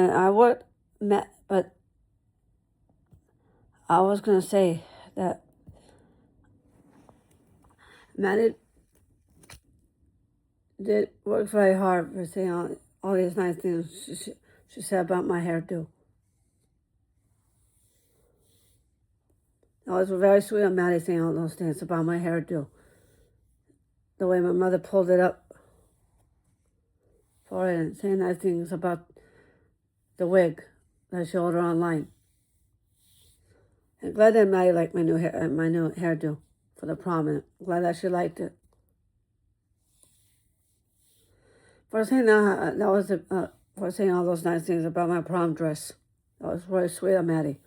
And but I was going to say that Maddie did work very hard for saying all these nice things she said about my hairdo. It was very sweet of Maddie saying all those things about my hairdo. The way my mother pulled it up for it and saying nice things about the wig that she ordered online. I'm glad that Maddie liked my new hairdo for the prom. And I'm glad that she liked it. For saying for saying all those nice things about my prom dress. That was very sweet of Maddie.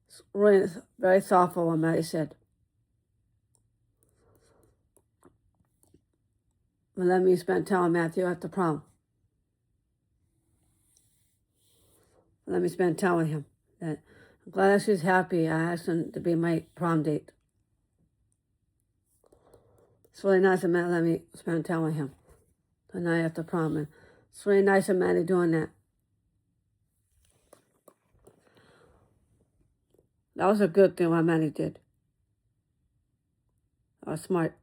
It's really very thoughtful what Maddie said. And let me spend time with Matthew at the prom. Let me spend time with him. I'm glad that she's happy. I asked him to be my prom date. It's really nice of Matt let me spend time with him the night after prom. And it's really nice of Maddie doing that. That was a good thing what Maddie did. That was smart.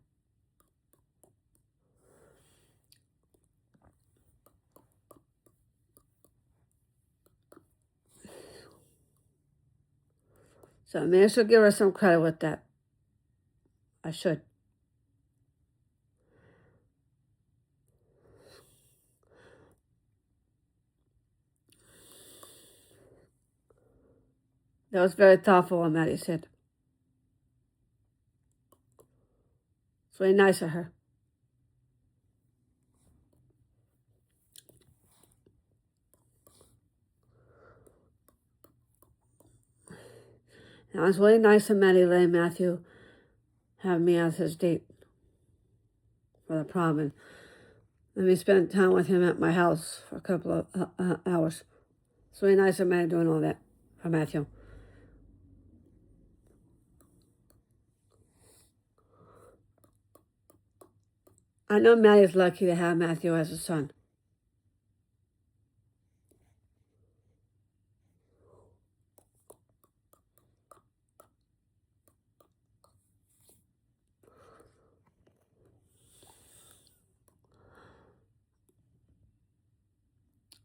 So maybe I should give her some credit with that. I should. That was very thoughtful what Maddie said. It's really nice of her. And it was really nice of Maddie letting Matthew have me as his date for the prom. And let me spend time with him at my house for a couple of hours. It's really nice of Maddie doing all that for Matthew. I know Maddie's lucky to have Matthew as a son.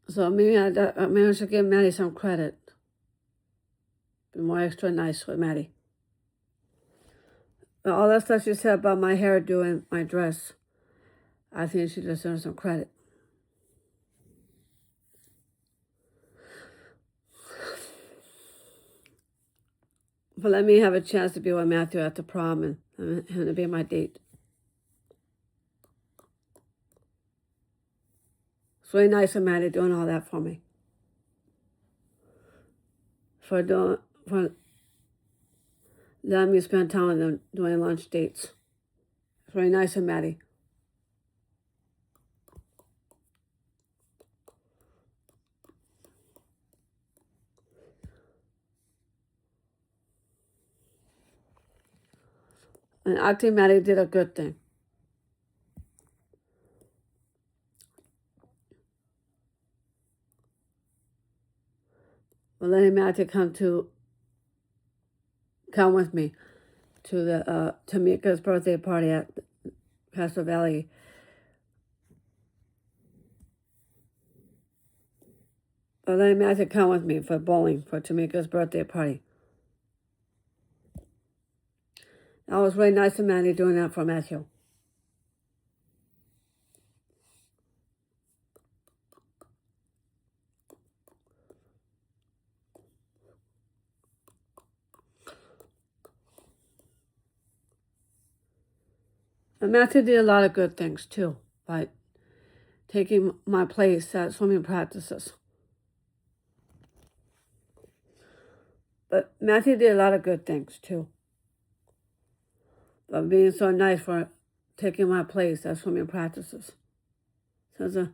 So maybe I should give Maddie some credit. Be more extra nice with Maddie. But all that stuff she said about my hairdo and my dress, I think she deserves some credit. But let me have a chance to be with Matthew at the prom and him to be my date. It's really nice of Maddie doing all that for me. For letting me spend time with them doing lunch dates. It's really nice of Maddie. And I think Maddie did a good thing. But letting Matthew come with me to the Tamika's birthday party at Castro Valley. But letting Matthew come with me for bowling for Tamika's birthday party. That was really nice of Maddie doing that for Matthew. And Matthew did a lot of good things too by taking my place at swimming practices. But Matthew did a lot of good things too. By being so nice for taking my place at swimming practices. Since I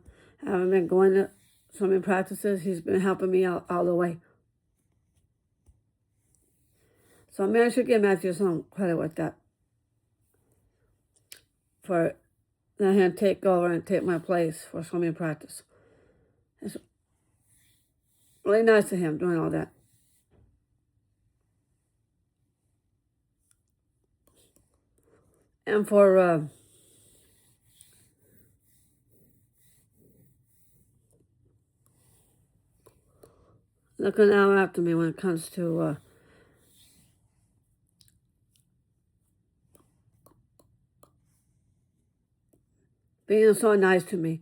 haven't been going to swimming practices, he's been helping me out all the way. So maybe I should give Matthew some credit with that. for let him take over and take my place for swimming practice. It's really nice of him doing all that. And for looking out after me when it comes to being so nice to me.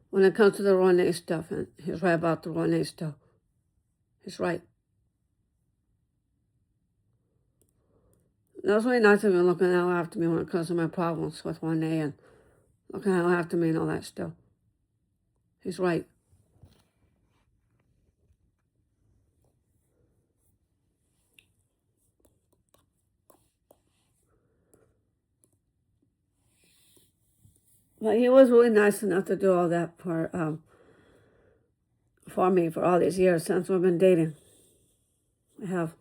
When it comes to the Ronay stuff, and he's right about the Ronay stuff. He's right. That's really nice of him looking out after me when it comes to my problems with Ronay and looking out after me and all that stuff. He's right. But he was really nice enough to do all that for me for all these years since we've been dating. I have.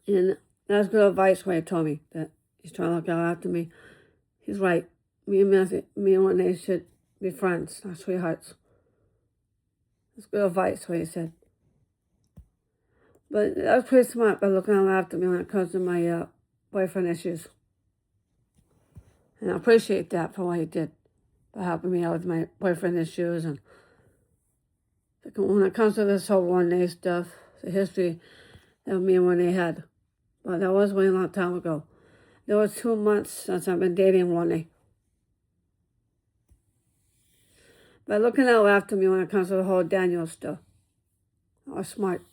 And that's good advice where he told me that he's trying to look out after me. He's right. Me and Renee should be friends, not sweethearts. That's good advice what he said. But that's pretty smart by looking out after me when it comes to my boyfriend issues. And I appreciate that for what he did, by helping me out with my boyfriend issues. And when it comes to this whole Renee stuff, the history that me and Renee had. But that was way a long time ago. There was 2 months since I've been dating Renee. By looking out after me when it comes to the whole Daniel stuff. I was smart.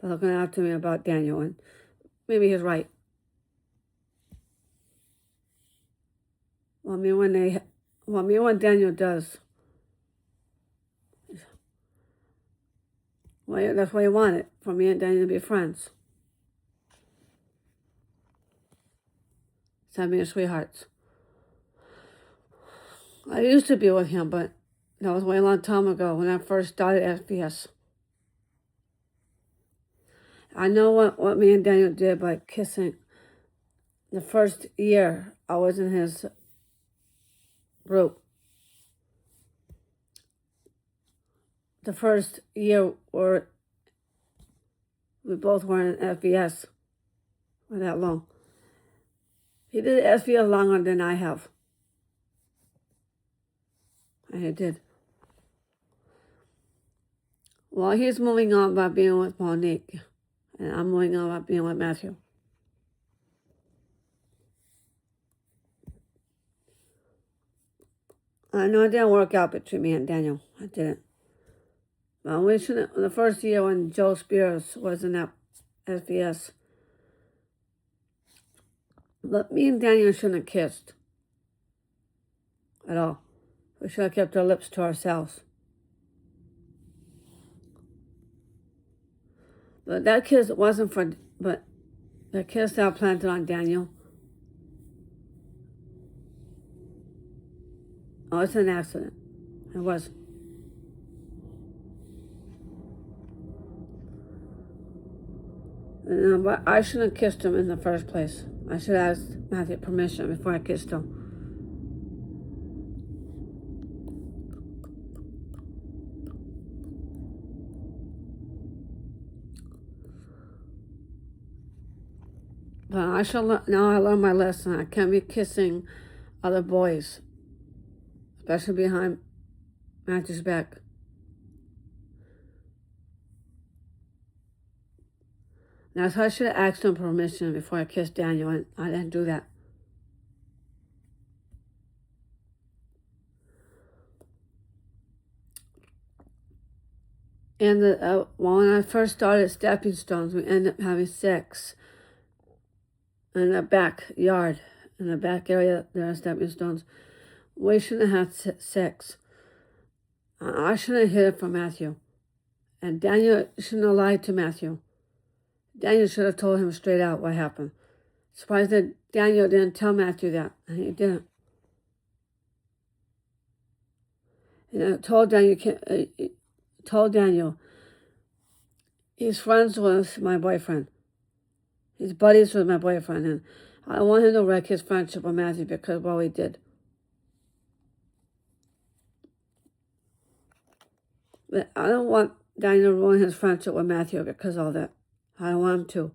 By looking after me about Daniel, and maybe he's right. What me and Daniel does, well, that's what he wanted, for me and Daniel to be friends. Instead of being sweethearts. I used to be with him, but that was way a long time ago when I first started FBS. I know what me and Daniel did by kissing. The first year I was in his group. The first year we both were in FBS for that long. He did FBS longer than I have. And he did. Well, he's moving on by being with Monique. And I'm moving on by being with Matthew. I know it didn't work out between me and Daniel. I didn't. Well, we shouldn't. The first year when Joe Spears was in that FBS, but me and Daniel shouldn't have kissed at all. We should have kept our lips to ourselves. But that kiss wasn't for. But the kiss that I planted on Daniel, oh, it's an accident. It was. But I shouldn't have kissed him in the first place. I should have asked Matthew permission before I kissed him. But I shall now I learned my lesson. I can't be kissing other boys, especially behind Matthew's back. Now, so I should have asked him permission before I kissed Daniel, and I didn't do that. And when I first started Stepping Stones, we ended up having sex in the backyard, in the back area there are Stepping Stones. We shouldn't have had sex. I shouldn't have hid it from Matthew. And Daniel shouldn't have lied to Matthew. Daniel should have told him straight out what happened. Surprised that Daniel didn't tell Matthew that, and he didn't. And I told Daniel, he's friends with my boyfriend. He's buddies with my boyfriend, and I don't want him to wreck his friendship with Matthew because of what he did. But I don't want Daniel to ruin his friendship with Matthew because of all that. I don't want him to.